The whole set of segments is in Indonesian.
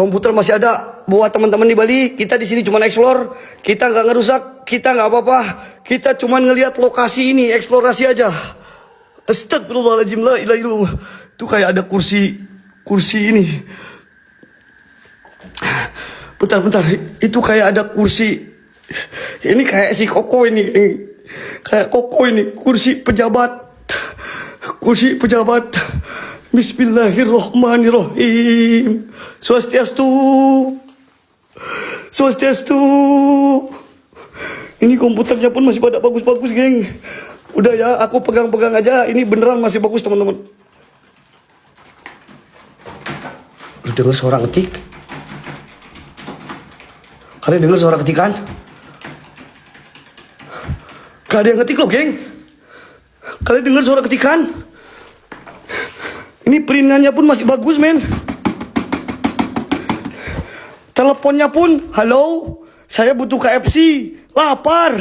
Komputer masih ada. Buat teman-teman di Bali, kita di sini cuma explore, kita nggak ngerusak, kita nggak apa-apa, kita cuma ngelihat lokasi ini, eksplorasi aja. Astagfirullahaladzim, la ilaha illallah. Itu kayak ada kursi ini. Bentar, itu kayak ada kursi. Ini kayak si Koko ini, kayak Koko ini, kursi pejabat. Bismillahirrahmanirrahim. Swastiastu. Ini komputernya pun masih pada bagus-bagus, geng. Udah ya, aku pegang-pegang aja. Ini beneran masih bagus, teman-teman. Lu dengar suara ngetik? Kalian dengar suara ketikan? Gak ada yang ngetik loh, geng. Kalian dengar suara ketikan? Ini perintannya pun masih bagus, men. Teleponnya pun, halo, saya butuh KFC, lapar.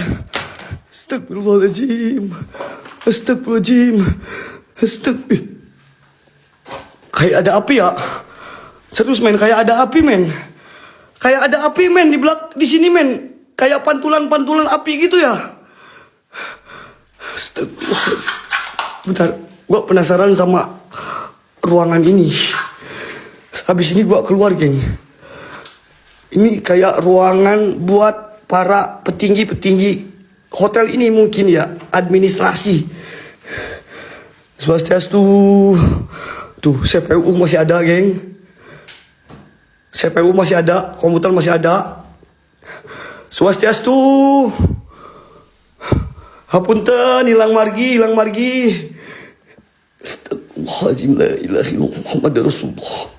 Astagfirullahaladzim. Kayak ada api ya. Serius, men, kayak ada api, men. Kayak ada api, men, di sini, men. Kayak pantulan api gitu ya. Astagfirullah. Bentar, gua penasaran sama ruangan ini. Habis ini gua keluar, geng. Ini kayak ruangan buat para petinggi hotel ini mungkin ya, administrasi. Swastiastu. Tuh, CPU masih ada, geng. CPU masih ada, komputer masih ada. Swastiastu. Hapunten, hilang margi. Astagfirullahaladzim, la ilaha illallah Muhammad Rasulullah.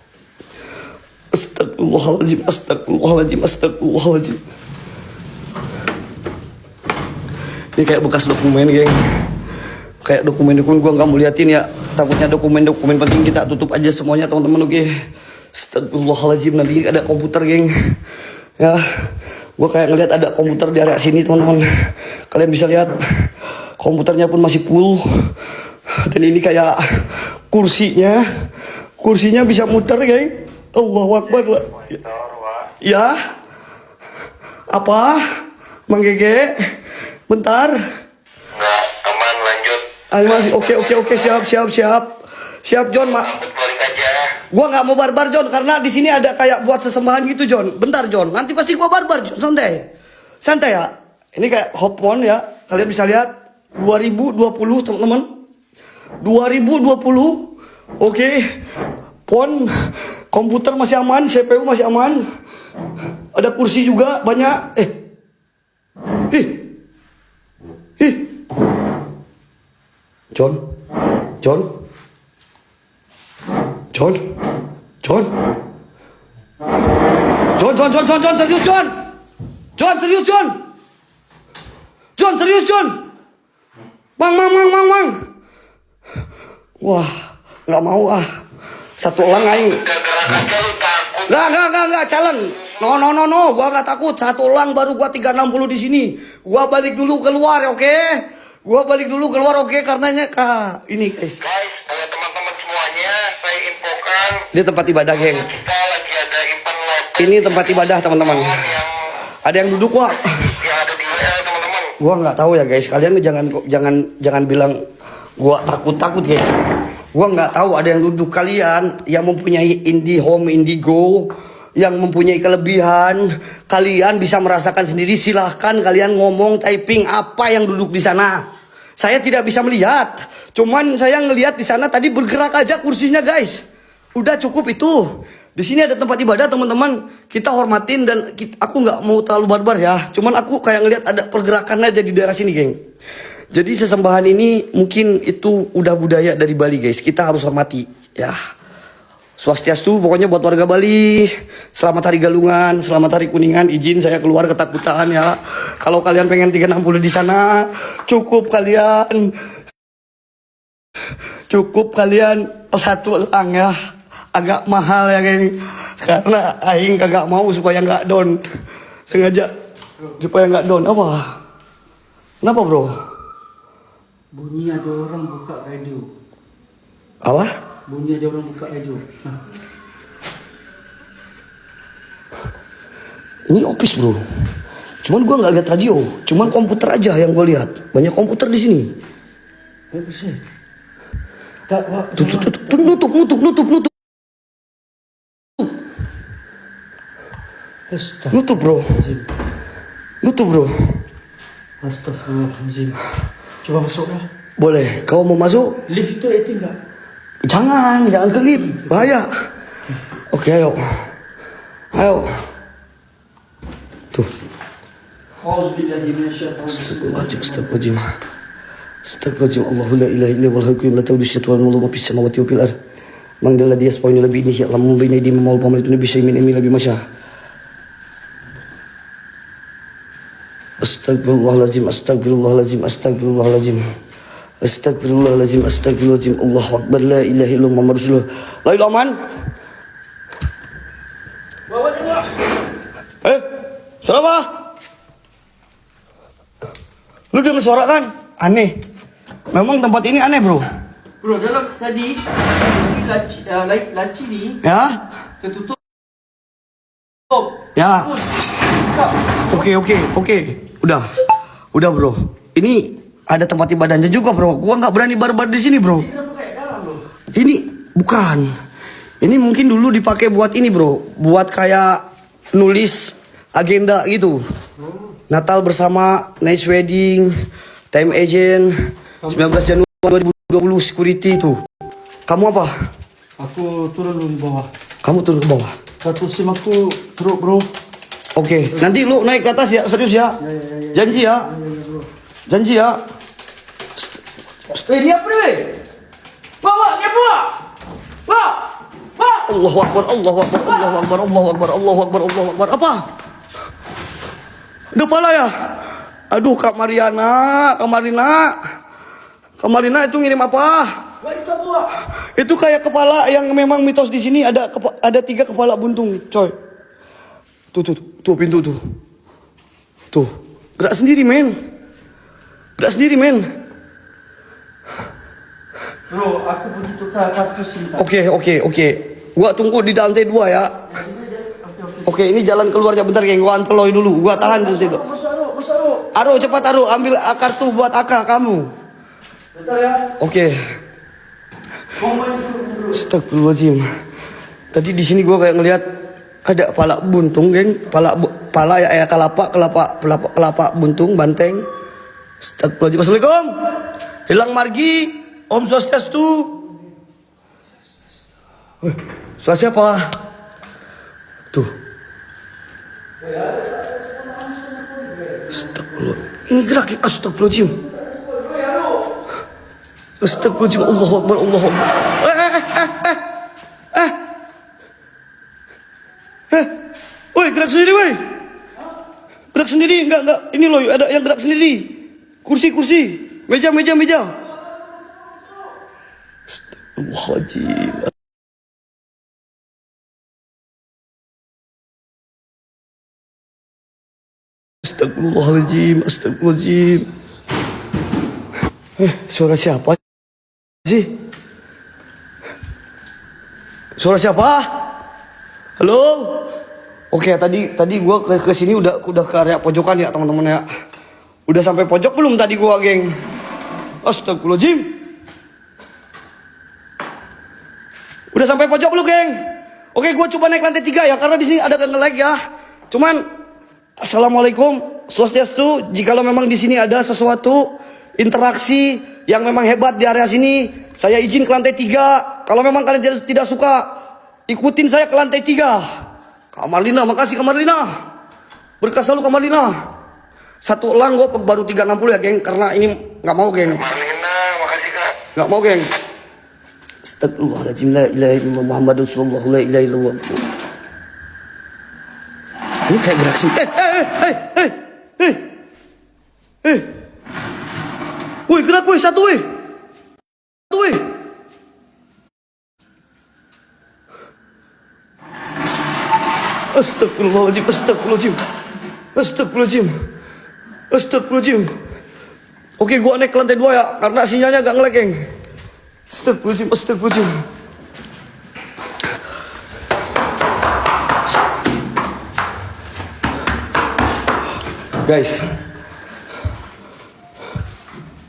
Astagfirullahaladzim. Ini kayak bekas dokumen, geng. Kayak dokumen gua nggak mau liatin ya. Takutnya dokumen penting kita tutup aja semuanya, teman-teman. Oke. Astagfirullahaladzim, nanti ada komputer, geng. Ya, gua kayak ngeliat ada komputer di area sini, teman-teman. Kalian bisa lihat komputernya pun masih full. Dan ini kayak kursinya bisa muter, geng. Allahu Akbar. Ya. Apa? Mang Gege? Bentar. Enggak, aman, lanjut. Ayo masih oke, siap. Siap, John, Balik aja. Gua nggak mau barbar, John, karena di sini ada kayak buat sesembahan gitu, John. Bentar, John. Nanti pasti gua barbar, John. Santai ya. Ini kayak hotphone ya. Kalian bisa lihat 2020, teman-teman. 2020. Oke. Phone, komputer masih aman, CPU masih aman. Ada kursi juga banyak. John, serius, John. Bang. Wah, nggak mau ah. Satu orang aing. Enggak, challenge. No. Gua nggak takut. Satu orang baru gua 360 di sini. Gua balik dulu keluar, oke? Karenanya ini, guys. Teman-teman semuanya, saya infokan. Ini tempat ibadah, geng. Kita lagi ada event local. Ini tempat ibadah, teman-teman. Ada yang duduk, Wak. Yang ada di WA, teman-teman. Gua nggak tahu ya, guys. Kalian jangan bilang gua takut, guys. Gua nggak tahu ada yang duduk. Kalian yang mempunyai IndiHome, Indigo, yang mempunyai kelebihan, kalian bisa merasakan sendiri. Silahkan kalian ngomong, typing apa yang duduk di sana. Saya tidak bisa melihat, cuman saya ngelihat di sana tadi bergerak aja kursinya, guys. Udah cukup itu. Di sini ada tempat ibadah, teman-teman. Kita hormatin dan aku nggak mau terlalu barbar ya. Cuman aku kayak ngelihat ada pergerakan aja di daerah sini, geng. Jadi sesembahan ini mungkin itu udah budaya dari Bali, guys. Kita harus hormati, ya. Swastiastu, pokoknya buat warga Bali. Selamat Hari Galungan, selamat Hari Kuningan. Izin saya keluar ketakutan ya. Kalau kalian pengen 360 di sana, cukup kalian satu elang ya. Agak mahal ya, geng. Karena aing kagak mau supaya nggak down. Sengaja supaya nggak down. Apa? Kenapa, bro? Bunyi ada orang buka radio. Apa? Bunyi ada orang buka radio. Ini office bro. Cuman gue nggak lihat radio. Cuman komputer aja yang gue lihat. Banyak komputer di sini. Apa sih? Tak, Pak. Tuh, nutup. Nutup bro. Nutup bro. Astagfirullahaladzim. Coba masuk dah. Boleh. Kau mau masuk? Lift itu itu enggak? Jangan ke lift. Bahaya. Oke, ayo. Tuh. Astagfirullahaladzim. Allahu la ilaha illa huwal hayyul la ta'khudhuhu sinatun wa la nawm ma fis samawati wa fil ard. Man dzal ladzi yasfa'u bi idnihi ya'lamu ma bayna aydihim wa ma khalfahum wa la yuhituna bi syai'in min ilmihi illa bima syaa'. Astagfirullahaladzim. Allahu akbar. La ilaha illallah Muhammadur Rasulullah. La ilaha man. Suara apa? Lu dengar suara kan? Aneh. Memang tempat ini aneh bro. Bro, dalam tadi laci ni Ya? tertutup. Ya. Oke. Udah bro. Ini ada tempat ibadahnya juga bro. Gua nggak berani barbar di sini bro. Ini bukan. Ini mungkin dulu dipakai buat ini bro. Buat kayak nulis agenda gitu. Natal bersama, nice wedding, time agent, 19 Januari 2020 security itu. Kamu apa? Aku turun dulu di bawah. Kamu turun ke bawah. Satu SIM aku teruk bro. Oke, nanti lu naik ke atas ya, serius ya. Janji ya. Janji ya. Ini apa ni? Bawa, dia bawa. Bawa. Allahu Akbar. Apa? Udah pala ya? Aduh, Kak Marina itu ngirim apa? Itu bawa. Itu kayak kepala yang memang mitos di sini ada 3 kepala buntung, coy. Tuh pintu tuh. Tuh, gerak sendiri, men. Bro, aku pergi tukar kartu SIM. Oke. Gua tunggu di lantai 2 ya. Oke, ini jalan keluarnya bentar, geng. Gua anteloy dulu. Gua tahan di situ. Masuk. Aro, cepat Aro, ambil kartu buat Aka kamu. Bentar ya. Oke. Astagfirullahaladzim. Tadi di sini gua kayak ngelihat ada kepala buntung, geng. Kepala ya kelapa buntung, banteng. Astagfirullahaladzim. Assalamualaikum. Hilang margi. Om Swastiastu. Suara siapa? Tuh. Astagfirullah. Ini gerak ya. Astagfirullahaladzim. Allahu Akbar. Woi, gerak sendiri, woi. Gerak sendiri, enggak. Ini loh, ada yang gerak sendiri. Kursi. Meja. Astagfirullahaladzim. Astagfirullahaladzim. Suara siapa sih? Suara siapa? Halo? Oke, tadi gua ke sini udah ke area pojokan ya, teman-teman ya. Udah sampai pojok belum tadi gua, geng? Astagfirullahaladzim. Udah sampai pojok belum, geng? Oke, gua coba naik lantai 3 ya, karena di sini ada nge-lag ya. Cuman Assalamualaikum, Swastiastu. Jikalau memang di sini ada sesuatu interaksi yang memang hebat di area sini, saya izin ke lantai 3. Kalau memang kalian tidak suka, ikutin saya ke lantai 3. Kak Marlina, makasih Kak Marlina. Berkas selalu Kak Marlina. Satu elang gue baru 360 ya, geng. Karena ini nggak mau, geng. Marlina, makasih Kak. Nggak mau, geng. Astagfirullahaladzim. La ilaha illallah Muhammadur Rasulullah. La ilaha illallah. Ini kayak gerak sini. Woi, gerak woi, satu woi. Astagfirullahaladzim. Oke, gua naik ke lantai 2 ya, karena sinyalnya agak nge-lag, geng. Astagfirullahaladzim. Guys,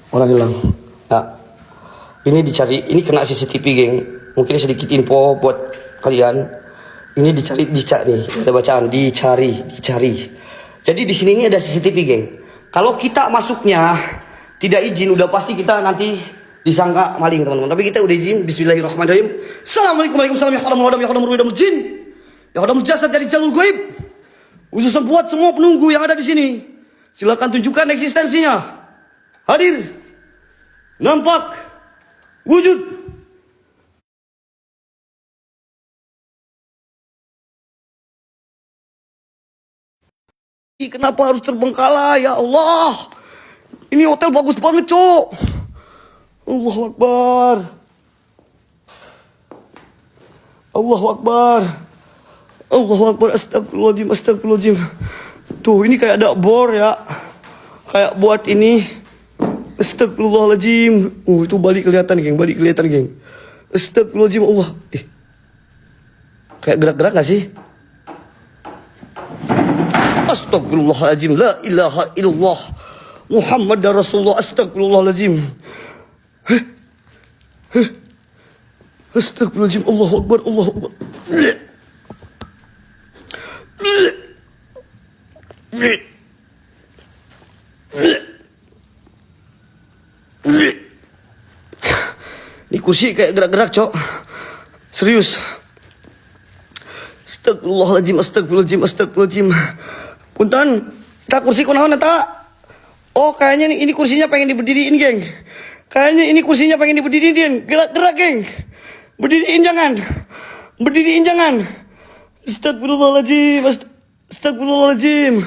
orang hilang. Ya. Ini dicari, ini kena CCTV, geng. Mungkin sedikit info buat kalian. Ini dicari nih, ada bacaan dicari. Jadi di sini ini ada CCTV, geng. Kalau kita masuknya tidak izin, udah pasti kita nanti disangka maling, teman-teman. Tapi kita udah izin. Bismillahirrahmanirrahim. Assalamualaikum warahmatullahi wabarakatuh. Ya khadamul jin, ya khadamul jasad dari jalur gaib. Khusus buat semua penunggu yang ada di sini. Silakan tunjukkan eksistensinya. Hadir, nampak, wujud. Kenapa harus terbengkalai, ya Allah? Ini hotel bagus banget, Cok. Allahu Akbar. Allahu Akbar. Allahu Akbar. Astagfirullahaladzim. Tuh, ini kayak ada bor ya. Kayak buat ini. Astagfirullahaladzim. Itu balik kelihatan, geng. Astagfirullahaladzim, Allah. Kayak gerak-gerak gak sih? Astagfirullahaladzim. La ilaha illallah Muhammad Rasulullah. Astagfirullahaladzim. Astagfirullahaladzim. Allahu Akbar. Ini kursi kayak gerak-gerak, Cok. Serius. Astagfirullahaladzim. Punten, tak kursi kunaon eta? Oh, kayaknya ini kursinya pengen diberdiriin, geng. Gerak-gerak, geng. Berdiriin jangan. Astagfirullahaladzim.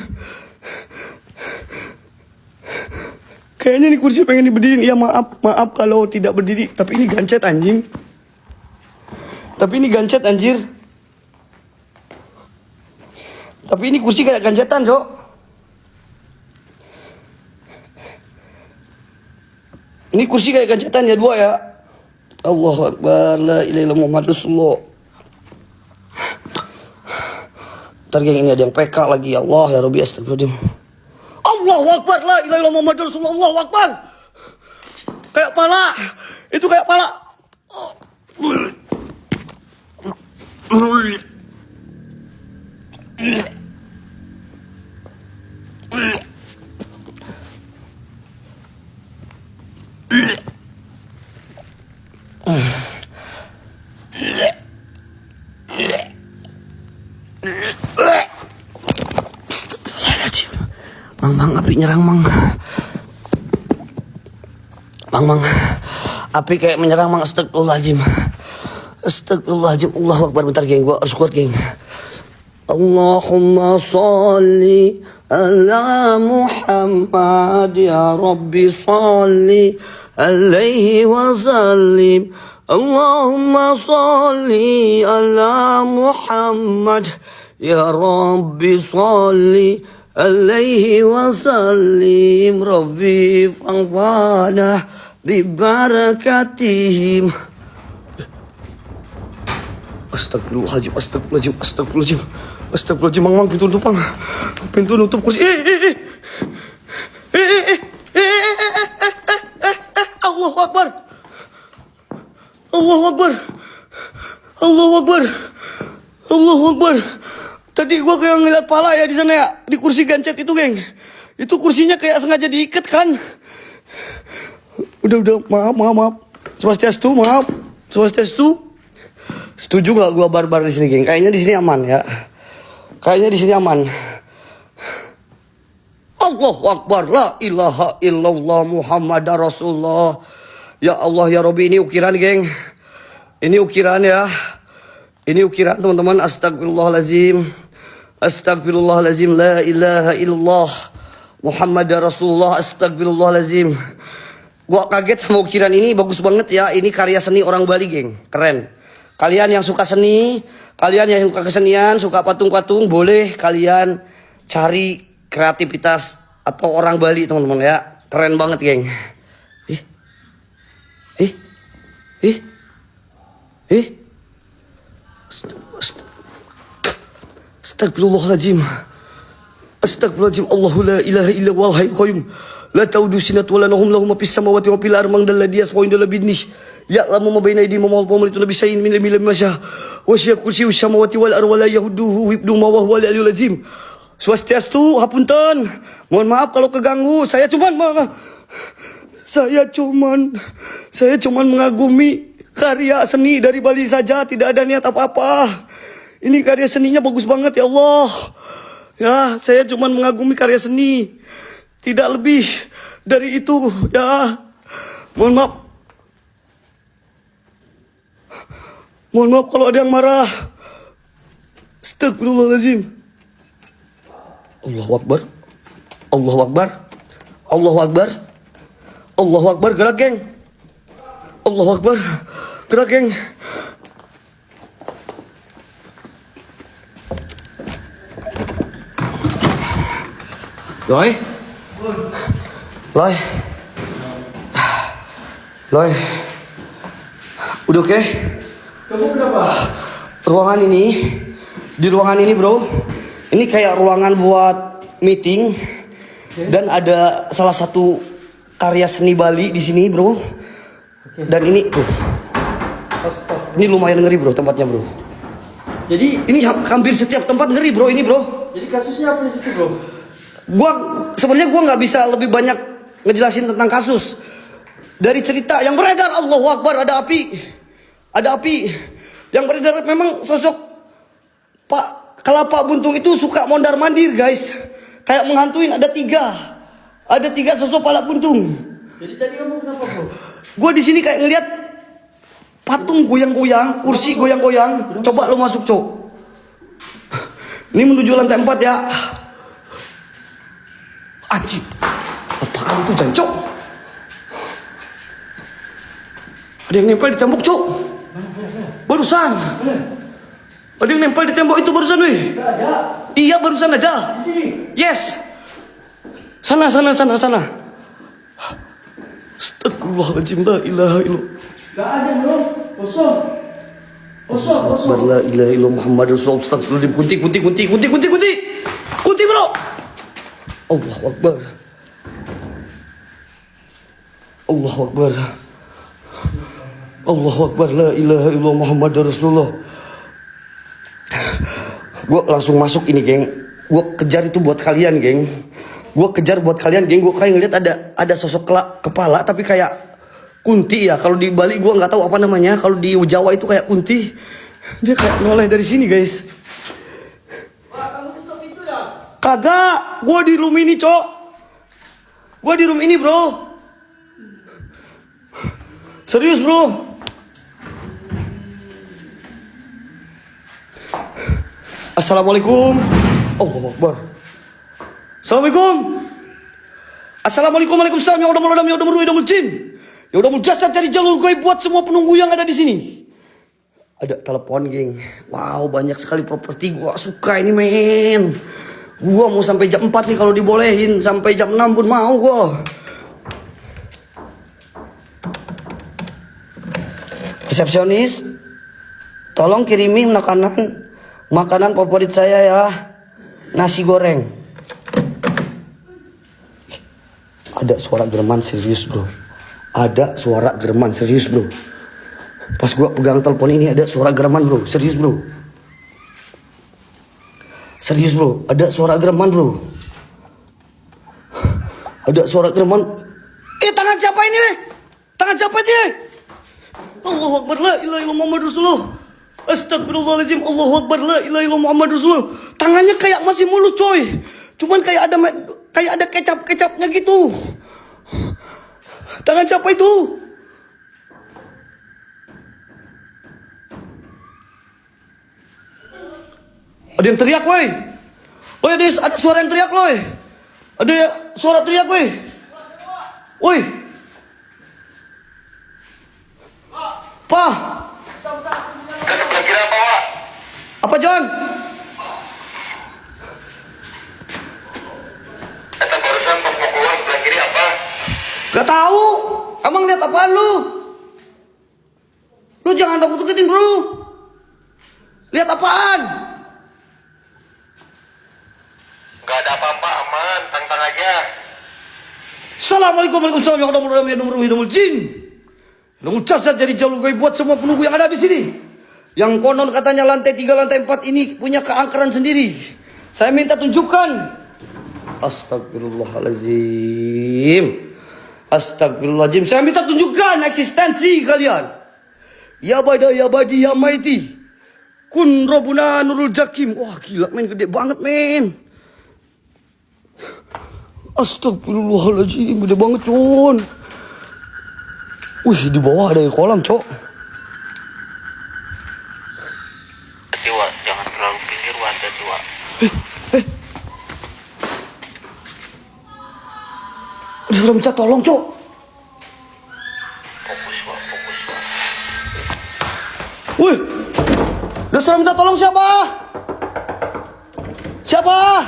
Kayaknya ini kursi pengen diberdiriin. Ya maaf kalau tidak berdiri. Tapi ini gancet, anjir. Tapi ini kursi kayak gancetan, Cok. Ini kursi kayak gancetan ya, dua ya. Allahu Akbar. La ilaha illallah Muhammad Rasulullah. Ntar, geng, ini ada yang PK lagi. Ya Allah, ya Rabbi, astagfirullahaladzim. Allahu Akbar. La ilaha illallah Muhammad Rasulullah. Allahu Akbar. Kayak pala. Itu kayak pala. Mang, api nyerang, Mang. Mang, api kayak menyerang, Mang. Astagfirullahaladzim. Allahu Akbar. Bentar, geng, gua harus kuat, geng. Allahumma salli ala Muhammad, ya Rabbi salli alaihi wa sallim. Allahumma salli ala Muhammad, ya Rabbi salli alaihi wa sallim. Rabbi fangfana bi barakatihim. Astagfirullahaladzim. Mang, pintu nutup kursi. Allahu Akbar. Tadi gua kayak ngeliat pala ya di sana ya, di kursi gancet itu, geng. Itu kursinya kayak sengaja diikat kan. Udah, maaf. Swastiastu. Setuju gak gua barbar di sini, geng? Kayaknya di sini aman ya. Allahu Akbar. La ilaha illallah Muhammad Rasulullah. Ya Allah, ya Rabbi. Ini ukiran, geng. Ini ukiran ya. Ini ukiran, teman-teman. Astagfirullahaladzim. La ilaha illallah Muhammad Rasulullah. Astagfirullahaladzim. Gua kaget sama ukiran ini. Bagus banget ya. Ini karya seni orang Bali, geng. Keren. Kalian yang suka seni, kalian yang suka kesenian, suka patung-patung, boleh kalian cari kreativitas atau orang Bali, teman-teman ya. Keren banget, geng. Astagfirullahaladzim. Astagfirullahaladzim. Allahu la ilaha illa huwal hayyul qayyum. La ta'udu sinatu wa la nawm lahu ma fis samawati wa fil ardi man dalladhi yasma'u inda labidnih. Ya'lamu ma baina aydihim wa ma khalfahum la bisayin min ilmi ma syaa. Wa syaa kursiyyu samawati wal ardi wa la yahuduhu hifdhuhuma wa huwal aliyyul azim. Swastiastu, hapunten. Mohon maaf kalau keganggu. Saya cuman mengagumi karya seni dari Bali saja, tidak ada niat apa-apa. Ini karya seninya bagus banget ya Allah. Ya, saya cuman mengagumi karya seni. Tidak lebih dari itu ya. Mohon maaf. Mohon maaf kalau ada yang marah. Astagfirullahaladzim. Allahu Akbar. Allahu Akbar. Allahu Akbar. Allahu Akbar, gerak geng. Allahu Akbar, gerak geng. Loi. Udah oke? Kamu kenapa? Di ruangan ini bro, ini kayak ruangan buat meeting. Dan ada salah satu karya seni Bali di sini bro. Dan ini ini lumayan ngeri bro tempatnya bro. Jadi Ini hampir setiap tempat ngeri bro ini bro. jadi kasusnya apa di situ, bro? Sebenarnya gua nggak bisa lebih banyak ngejelasin tentang kasus. Dari cerita yang beredar, Allahu Akbar, ada api. Yang beredar memang sosok Pak Kelapa Buntung itu suka mondar mandir guys. Kayak menghantuin, ada tiga sosok Palak Buntung. Jadi tadi kamu kenapa, bro? Gua di sini kayak ngeliat patung goyang-goyang, kursi goyang-goyang. Coba lo masuk cok. Ini menuju lantai 4 ya. Anjing, apaan itu jancok? Ada yang nempel di tembok cok. Barusan. Ada yang nempel di tembok itu barusan weh. Enggak ada. Iya barusan ada. Di sini. Yes. Sana. Astagfirullahaladzim, la ilaha illallah. Enggak ada, bro. Kosong. La ilaha illallah Muhammad Rasulullah. Astagfirullahaladzim. Kunti bro. Allahu Akbar. Allahu Akbar. La ilaha illallah Muhammad Rasulullah. Gue langsung masuk ini geng. Gue kejar itu buat kalian geng. Gue kayak ngeliat ada sosok kepala tapi kayak kunti ya. Kalau di Bali gue nggak tahu apa namanya. Kalau di Jawa itu kayak kunti. Dia kayak noleh dari sini guys. Pak, kamu tutup pintu ya? Kagak, gue di room ini cok. Gue di room ini bro. Serius bro. Assalamualaikum. Allahu Akbar. Assalamualaikum. Assalamualaikum. Waalaikumsalam. Ya udah merodam, ya udah meruh, ya udah muljin. Ya udah muljasad dari jalur gue buat semua penunggu yang ada di sini. Ada telepon geng. Wow, banyak sekali properti. Gue suka ini men. Gue mau sampai jam 4 nih kalau dibolehin. Sampai jam 6 pun mau gue. Resepsionis, tolong kirimi makanan favorit saya ya. Nasi goreng. Ada suara gereman serius bro. Pas gua pegang telepon ini ada suara gereman bro. Serius bro. Ada suara gereman bro. Tangan siapa ini? Tangan siapa ini? Allahu Akbar, la ilaha illallah Muhammad Rasulullah. Astagfirullahaladzim, Allahu Akbar, la ilaha illallah Muhammad Rasulullah. Tangannya kayak masih mulus coy. Cuman kayak ada kecap-kecapnya gitu. Tangan siapa itu? Ada yang teriak woi. Ada suara yang teriak woi. Ada suara teriak woi. Woi. Pa. Sebelah kiri apa, Wak? Apa John? Eta barusan pas mau keluar sebelah kiri apa? Gak tahu. Emang lihat apaan lu? Lu jangan deketin bro. Lihat apaan? Gak ada apa-apa. Assalamualaikum warahmatullahi wabarakatuh. Nomor jasad jadi jalur gue buat semua penunggu yang ada di sini. Yang konon katanya lantai 3, lantai 4 ini punya keangkeran sendiri. Saya minta tunjukkan. Astagfirullahaladzim. Astagfirullahaladzim. Saya minta tunjukkan eksistensi kalian. Ya bada ya badi ya maiti. Kun robuna nurul jakim. Wah gila men, gede banget men. Astagfirullahaladzim, gede banget con. Wih, di bawah ada kolam, cok. Jiwa, jangan terlalu pinggir wadah jiwa. Ada orang minta tolong, cok. Fokus wa, fokus wa. Wih, ada orang minta tolong siapa? Siapa?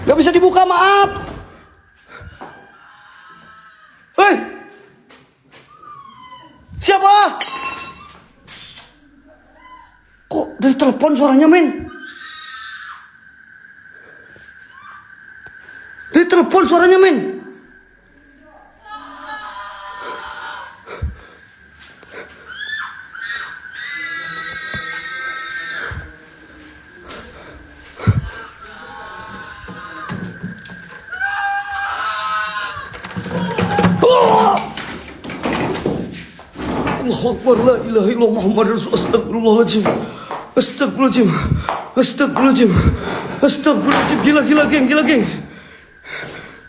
Gak bisa dibuka, maaf. Hei, siapa? Kok dari telepon suaranya, men? Dari telepon suaranya, men. Allahu Akbar, la ilaha illallah Muhammad Rasul. Astagfirullahaladzim. Astagfirullahaladzim. Astagfirullahaladzim. Astagfirullahaladzim. Gila geng, gila geng.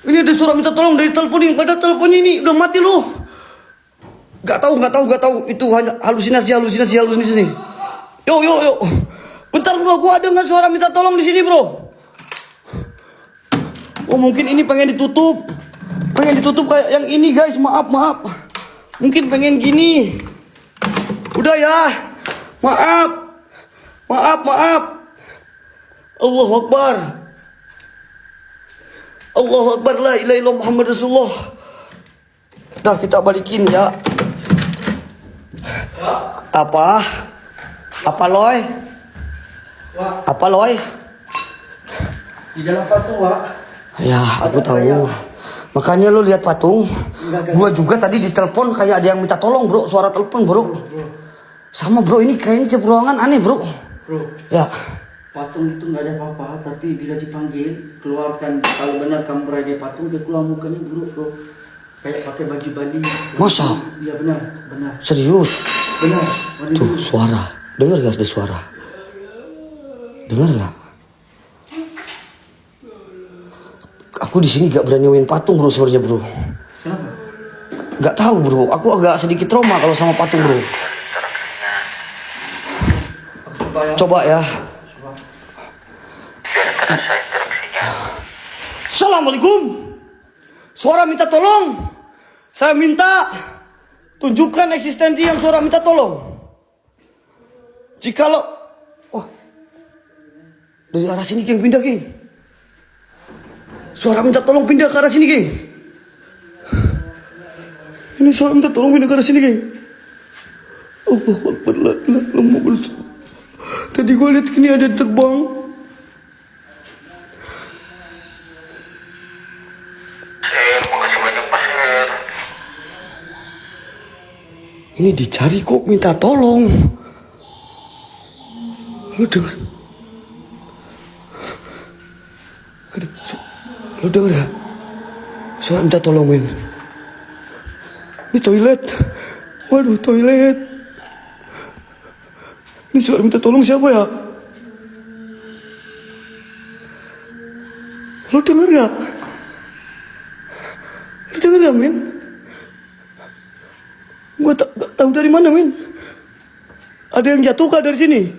Ini ada suara minta tolong dari telepon ini. Pada teleponnya ini udah mati loh. Gak tahu. Itu hanya halusinasi. Yo. Bentar bro, gua ada nggak suara minta tolong di sini bro? Oh mungkin ini pengen ditutup kayak yang ini guys. Maaf. Mungkin pengen gini. Udah ya. Maaf. Allahu Akbar. Allahu Akbar, la ilaha illallah Muhammad Rasulullah. Dah kita balikin ya. Apa Loy? Apa Loy? Di dalam patung, Wak. Ya, aku tahu. Makanya lo lihat patung. Gua juga tadi ditelepon kayak ada yang minta tolong, bro. Suara telepon, bro. Sama, bro. Ini kayaknya tiap ruangan aneh, bro. Bro, Ya. patung itu nggak ada apa-apa, tapi bila dipanggil, keluarkan. Kalau benar kamu berada di patung, dia keluar mukanya buruk, bro. Kayak pakai baju Bali. Masa? Iya benar. Serius? Benar. Tuh, suara. Dengar gak ada suara? Dengar gak? Aku di sini gak berani main patung, bro, sebenarnya, bro. Kenapa? Gak tahu, bro. Aku agak sedikit trauma kalau sama patung, bro. Coba ya. Assalamualaikum. Suara minta tolong. Saya minta tunjukkan eksistensi yang suara minta tolong. Jikalau dari arah sini, geng, pindah, geng. Suara minta tolong pindah ke arah sini, geng. Ini suara minta tolong pindah ke arah sini, geng. Allahu Akbar, la ilaha illallah Muhammad Rasulullah. Tadi gue lihat ini ada terbang. Makasih banyak Mas Her. Ini dicari kok minta tolong. Lu dengar? Lu dengar gak? Suara minta tolong, men. Ini toilet. Waduh, toilet. Ini suara minta tolong siapa ya? Lu dengar gak? Lu dengar gak, men? Gua gak tahu dari mana, men. Ada yang jatuh kah dari sini?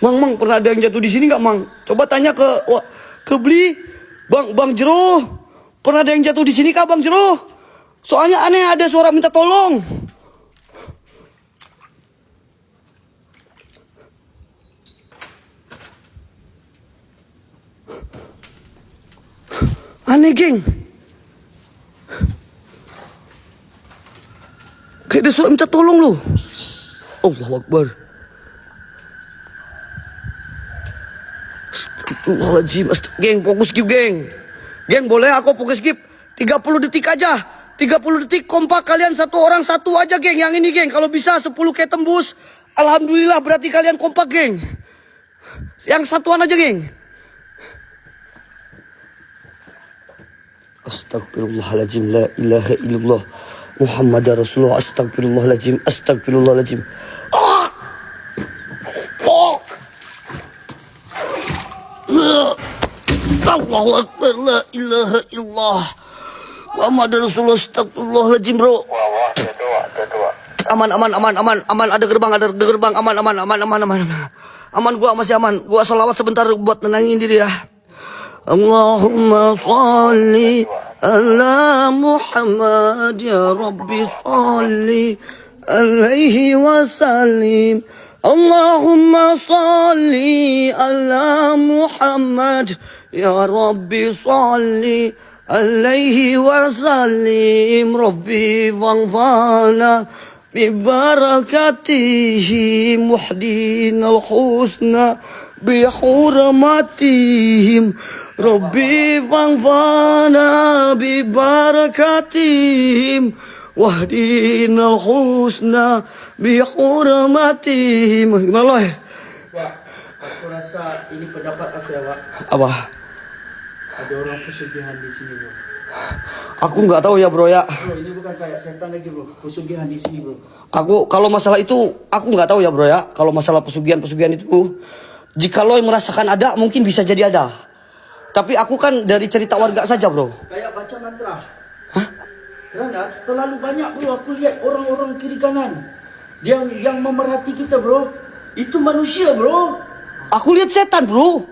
Mang, pernah ada yang jatuh di sini gak, Mang? Coba tanya ke Beli. Bang Jero, pernah ada yang jatuh di sini kah, Bang Jero? Soalnya aneh ada suara minta tolong. Aneh, geng. Kayak ada suara minta tolong loh. Allahu Akbar. Astagfirullahaladzim. Geng, fokus, geng. Geng, boleh aku fokus skip 30 detik aja. 30 detik kompak, kalian satu orang satu aja, geng. Yang ini, geng. Kalau bisa 10 kayak tembus, alhamdulillah, berarti kalian kompak, geng. Yang satuan aja, geng. Astagfirullahaladzim, la ilaha illallah Muhammad Rasulullah. Astagfirullahaladzim, astagfirullahaladzim. Allahu Akbar, la ilaha illallah Muhammad Rasulullah. Astagfirullahaladzim, bro. Wah, dua. Aman, ada gerbang, aman, gua masih aman. Gua sholawat sebentar buat nenangin diri ya. Allahumma salli ala Muhammad, ya Rabbi salli alaihi wasallim. Allahumma salli ala Muhammad, ya Rabbi salli alaihi wasallim. Rabbi faghfirna bibarakatihi muhdinal husna bihurmatihim. Rabbi faghfirna bibarakatihim wahdinal husna bihurmatihim. Gimana loh? Wak, aku rasa ini pendapat aku ya, Wak. Apa? Ada orang pesugihan di sini, bro. Aku nggak tahu ya, bro ya. Bro, ini bukan kayak setan lagi, bro. Pesugihan di sini, bro. Aku kalau masalah itu aku nggak tahu ya, bro ya. Kalau masalah pesugihan itu, jika lo yang merasakan ada, mungkin bisa jadi ada. Tapi aku kan dari cerita warga saja, bro. Kayak baca mantra. Hah? Karena terlalu banyak, bro. Aku lihat orang-orang kiri kanan yang memerhati kita, bro. Itu manusia, bro. Aku lihat setan, bro.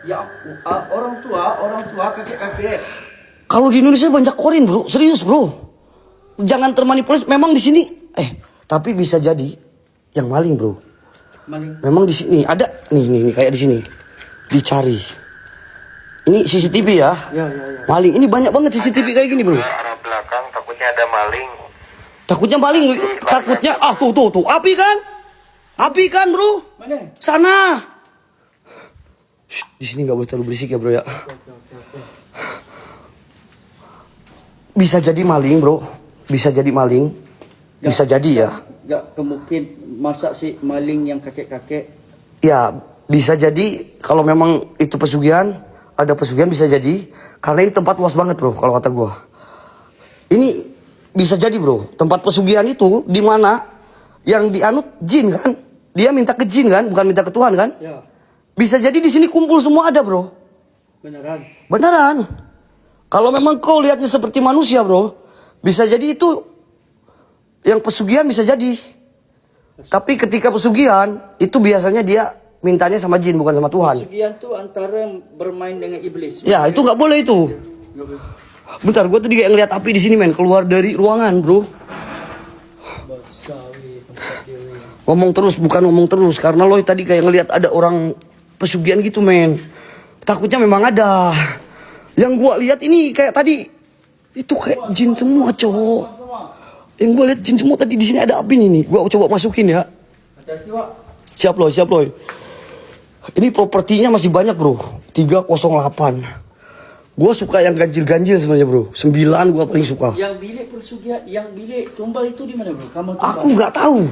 Ya, orang tua, kakek-kakek. Kalau di Indonesia banyak korin, bro. Serius, bro. Jangan termanipulasi. Memang di sini, tapi bisa jadi yang maling, bro. Maling. Memang di sini ada, nih kayak di sini. Dicari. Ini CCTV ya. Ya. Maling. Ini banyak banget CCTV kayak gini, bro. Arah belakang takutnya ada maling. Takutnya maling, takutnya tuh. Api kan, bro. Mana? Sana. Shh, di sini nggak boleh terlalu berisik ya, bro ya. Oke. Bisa jadi maling, bro. Bisa jadi ya. Gak kemungkin masa sih maling yang kakek-kakek. Ya, bisa jadi kalau memang itu pesugihan, ada pesugihan bisa jadi. Karena ini tempat luas banget, bro, kalau kata gua. Ini bisa jadi, bro. Tempat pesugihan itu di mana yang dianut jin kan? Dia minta ke jin kan, bukan minta ke Tuhan kan? Ya, Bisa jadi di sini kumpul semua ada, bro. Beneran. Kalau memang kau lihatnya seperti manusia, bro, bisa jadi itu yang pesugihan bisa jadi. Tapi ketika pesugihan itu biasanya dia mintanya sama jin bukan sama Tuhan. pesugihan tuh antara bermain dengan iblis. Ya itu nggak boleh itu. Nggak boleh. Bentar, gue tadi kayak ngeliat api di sini, men, keluar dari ruangan, bro. Ngomong terus karena lo tadi kayak ngeliat ada orang pesugihan gitu, men. Takutnya memang ada. Yang gua lihat ini kayak tadi itu kayak jin semua, cowok. Yang gua lihat jin semua tadi di sini ada api nih. Gua coba masukin ya. Hati-hati, Wak. Siap loh. Ini propertinya masih banyak, bro. 308. Gua suka yang ganjil-ganjil sebenarnya, bro. 9 gua paling suka. Yang bilik pesugihan, yang bilik tumbal itu di mana, bro? Kamar tumbal. Aku nggak tahu.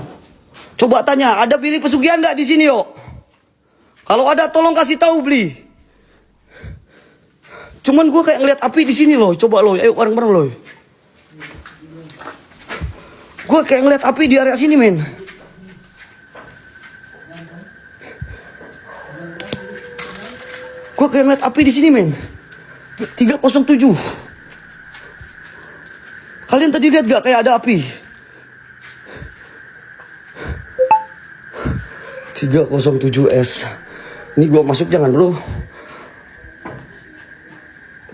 Coba tanya, ada bilik pesugihan nggak di sini, yo? Kalau ada, tolong kasih tahu, beli. Cuman gue kayak ngeliat api di sini loh. Coba loh, ayo bareng-bareng loh. Gue kayak ngeliat api di area sini, men. Gue kayak ngeliat api di sini, men. 307. Kalian tadi lihat gak kayak ada api? 307S. Ini gua masuk jangan, bro.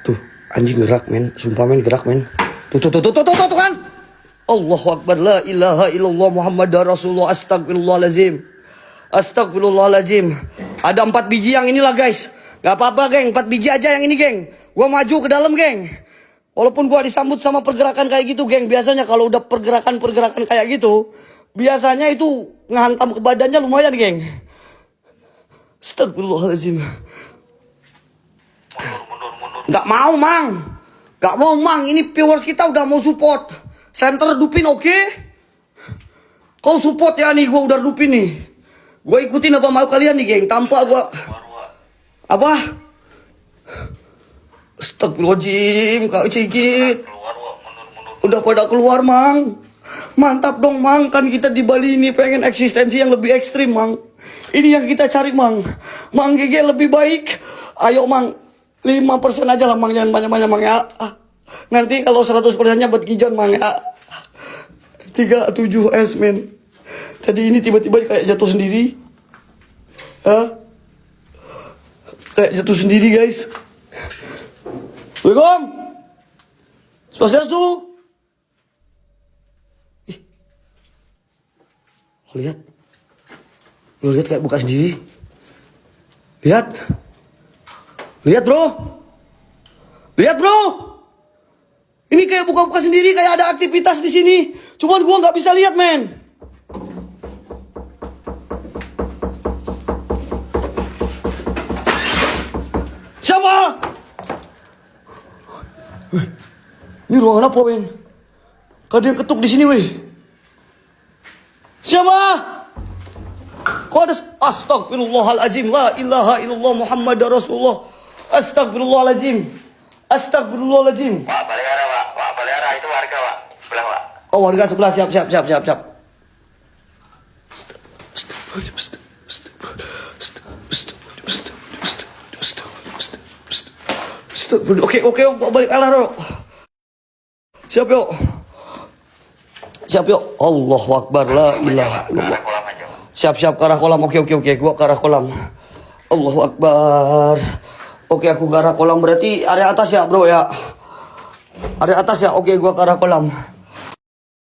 Tuh, anjing gerak, men. Sumpah, men, gerak, men. Tuh kan. Allahu Akbar, la ilaha illallah Muhammad Rasulullah. Astagfirullahaladzim. Ada 4 biji yang inilah, guys. Gak apa-apa, geng. 4 biji aja yang ini, geng. Gua maju ke dalam, geng. Walaupun gua disambut sama pergerakan kayak gitu, geng. Biasanya kalau udah pergerakan kayak gitu, biasanya itu ngehantam ke badannya lumayan, geng. Astagfirullahaladzim. Mundur. Nggak mau, Mang. Nggak mau, Mang. Ini viewers kita udah mau support. Center Dupin oke? Kau support ya nih, gue udah Dupin nih. Gue ikutin apa mau kalian nih, geng. Tanpa gue... Keluar, Wak. Apa? Astagfirullahaladzim, Kak Cigit. Keluar, Wak. Mundur. Udah pada keluar, Mang. Mantap dong, Mang. Kan kita di Bali ini pengen eksistensi yang lebih ekstrim, Mang. Ini yang kita cari, Mang. Mang GG lebih baik. Ayo, Mang. 5% aja lah, Mang. Jangan banyak-banyak, Mang, ya. Nanti kalau 100%-nya buat Gijon, Mang, ya. 37S, men. Tadi ini tiba-tiba kayak jatuh sendiri. Kayak jatuh sendiri, guys. Assalamualaikum. Swastiastu. Lihat. Lu lihat kayak buka sendiri. Lihat. Lihat, bro. Lihat, bro. Ini kayak buka-buka sendiri, kayak ada aktivitas di sini. Cuman gua nggak bisa lihat, men. Siapa? Wih, ini ruangan apa, men? Kok ada yang ketuk di sini, weh? Siapa? Kok ada... Astagfirullahaladzim. La ilaha illallah Muhammad Rasulullah. Astagfirullahaladzim. Astagfirullahaladzim. Wak, Baleara, Wak. Wak, Baleara itu warga, Wak. Sebelah, Wak. Oh, warga sebelah. Siap. Oke, balik arah, bro. Siap, yuk. Allahu Akbar, la ilaha illallah. Kolam aja, Wak. Siap, ke arah kolam. Oke. Gua ke arah kolam. Allahu Akbar. Oke, aku ke arah kolam. Berarti area atas ya, bro, ya. Area atas ya. Oke, gua ke arah kolam.